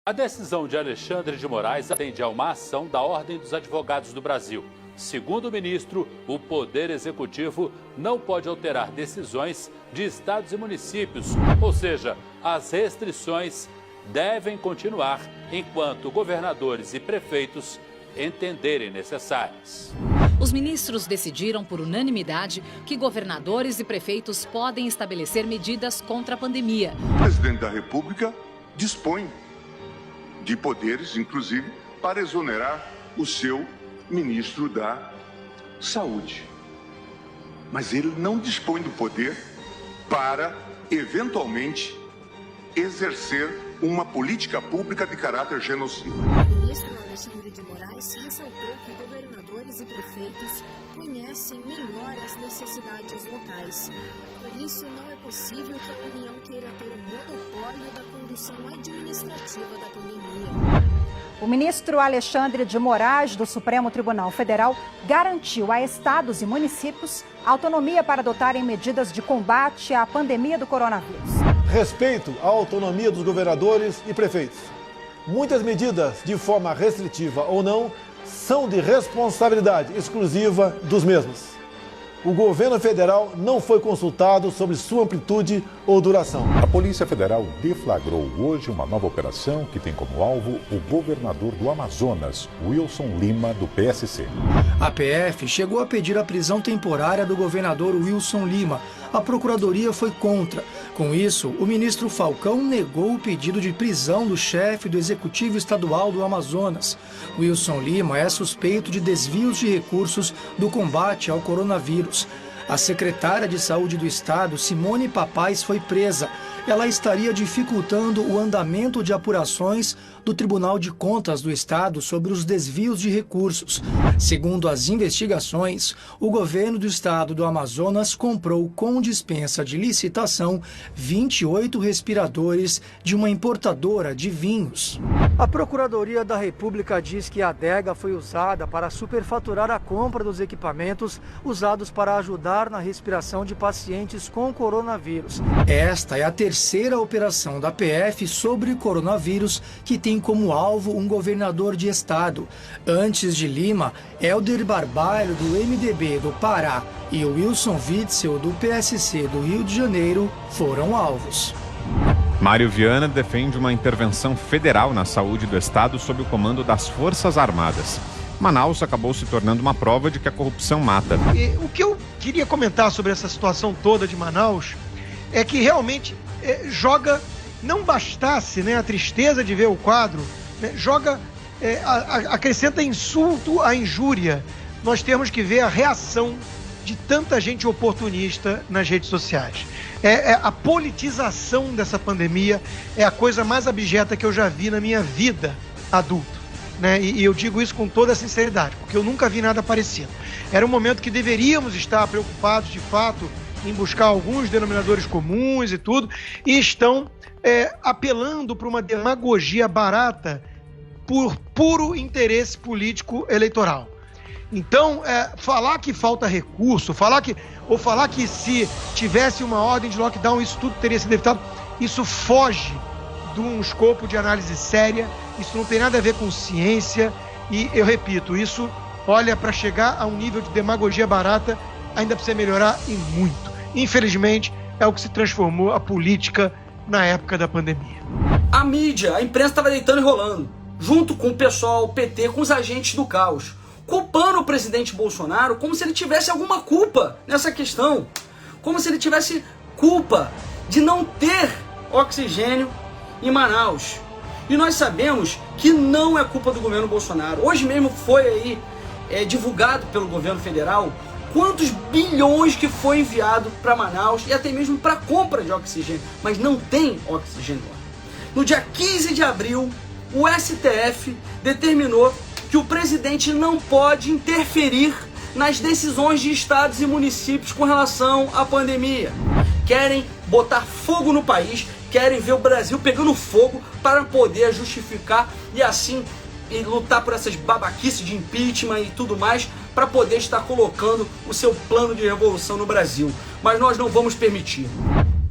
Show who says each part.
Speaker 1: A decisão de Alexandre de Moraes atende a uma ação da Ordem dos Advogados do Brasil. Segundo o ministro, o Poder Executivo não pode alterar decisões de estados e municípios, ou seja, as restrições devem continuar enquanto governadores e prefeitos entenderem necessárias.
Speaker 2: Os ministros decidiram por unanimidade que governadores e prefeitos podem estabelecer medidas contra a pandemia.
Speaker 3: O presidente da República dispõe de poderes, inclusive, para exonerar o seu ministro da Saúde. Mas ele não dispõe do poder para, eventualmente, exercer uma política pública de caráter genocida.
Speaker 4: O ministro Alexandre de Moraes ressaltou que governadores e prefeitos conhecem melhor as necessidades locais. Por isso, não é possível que a União queira ter o monopólio da condução administrativa da pandemia.
Speaker 5: O ministro Alexandre de Moraes, do Supremo Tribunal Federal, garantiu a estados e municípios autonomia para adotarem medidas de combate à pandemia do coronavírus.
Speaker 6: Respeito à autonomia dos governadores e prefeitos. Muitas medidas, de forma restritiva ou não, são de responsabilidade exclusiva dos mesmos. O governo federal não foi consultado sobre sua amplitude ou duração.
Speaker 7: A Polícia Federal deflagrou hoje uma nova operação que tem como alvo o governador do Amazonas, Wilson Lima, do PSC.
Speaker 8: A PF chegou a pedir a prisão temporária do governador Wilson Lima. A Procuradoria foi contra. Com isso, o ministro Falcão negou o pedido de prisão do chefe do Executivo Estadual do Amazonas. Wilson Lima é suspeito de desvios de recursos do combate ao coronavírus. A secretária de Saúde do Estado, Simone Papais, foi presa. Ela estaria dificultando o andamento de apurações do Tribunal de Contas do Estado sobre os desvios de recursos. Segundo as investigações, o governo do estado do Amazonas comprou com dispensa de licitação 28 respiradores de uma importadora de vinhos.
Speaker 9: A Procuradoria da República diz que a adega foi usada para superfaturar a compra dos equipamentos usados para ajudar na respiração de pacientes com coronavírus.
Speaker 8: Esta é a terceira operação da PF sobre coronavírus que tem como alvo um governador de estado. Antes de Lima, Helder Barbalho, do MDB do Pará, e Wilson Witzel, do PSC do Rio de Janeiro, foram alvos.
Speaker 10: Mário Viana defende uma intervenção federal na saúde do estado sob o comando das Forças Armadas. Manaus acabou se tornando uma prova de que a corrupção mata.
Speaker 11: O que eu queria comentar sobre essa situação toda de Manaus é que realmente joga, não bastasse, né, a tristeza de ver o quadro, né, acrescenta insulto à injúria. Nós temos que ver a reação de tanta gente oportunista nas redes sociais. A politização dessa pandemia é a coisa mais abjeta que eu já vi na minha vida adulto, né? E eu digo isso com toda a sinceridade, porque eu nunca vi nada parecido. Era um momento que deveríamos estar preocupados, de fato, em buscar alguns denominadores comuns e tudo, e estão apelando para uma demagogia barata por puro interesse político eleitoral. Então, falar que falta recurso, falar que se tivesse uma ordem de lockdown isso tudo teria sido evitado, isso foge de um escopo de análise séria, isso não tem nada a ver com ciência e, eu repito, isso olha para chegar a um nível de demagogia barata, ainda precisa melhorar e muito. Infelizmente, é o que se transformou a política na época da pandemia.
Speaker 12: A mídia, a imprensa estava deitando e rolando, junto com o pessoal, o PT, com os agentes do caos, culpando o presidente Bolsonaro como se ele tivesse alguma culpa nessa questão, como se ele tivesse culpa de não ter oxigênio em Manaus. E nós sabemos que não é culpa do governo Bolsonaro. Hoje mesmo foi aí divulgado pelo governo federal quantos bilhões que foi enviado para Manaus e até mesmo para compra de oxigênio, mas não tem oxigênio lá. No dia 15 de abril, o STF determinou que o presidente não pode interferir nas decisões de estados e municípios com relação à pandemia. Querem botar fogo no país, querem ver o Brasil pegando fogo para poder justificar e assim lutar por essas babaquices de impeachment e tudo mais, para poder estar colocando o seu plano de revolução no Brasil. Mas nós não vamos permitir.